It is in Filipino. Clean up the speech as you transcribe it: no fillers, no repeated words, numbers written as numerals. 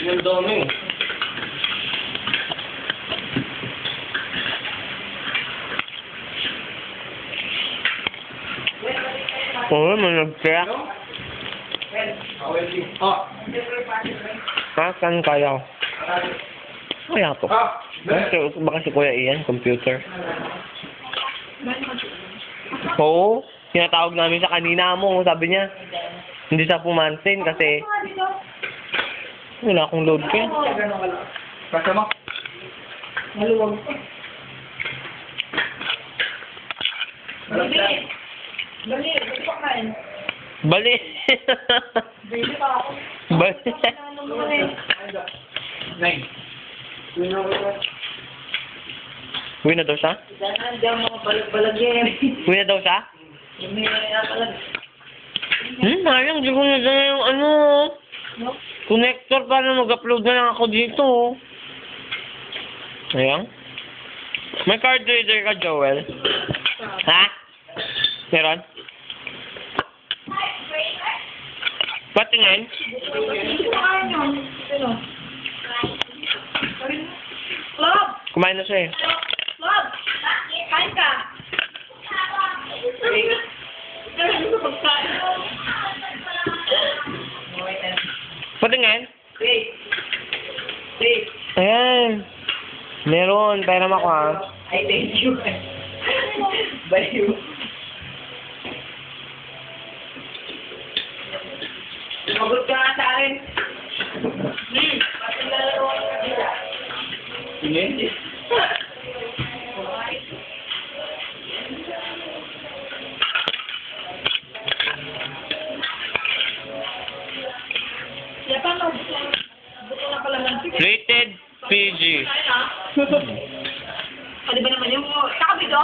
Yung dami. Oo, manag-check. Ah. Ha? Saan kaya? Kaya to. Baka si Kuya Ian, computer. Oo. Tinatawag namin sa kanina mo. Sabi niya, hindi siya pumansin kasi wala akong load ko. Kasama? Maluwag pa. Bali. Bali. Bali pa kain. Bali. Bali pa ako. Bali. Nine. Uwi na daw siya? Diyan mga balag-balag yan. Uwi na daw siya? May nakalag. Sayang, di ko na dala yung ano. No? Connector para mag-upload na lang ako dito. Ayan. May card reader ka, Joel? Ha? Meron? Patingin? Club! Kumain na siya eh. Club! Kain ka! Ano sa pagkain? Patingin? Wait. Wait. Ayan. Meron. Pera mo ako ha. I thank you. Baliw. Sumagot ka nga sa akin. Pati lalaro ka kanila. Hindi. Kaya paano? Buto na pala lang. Rated PG. Ano ba naman yung... Saka bito?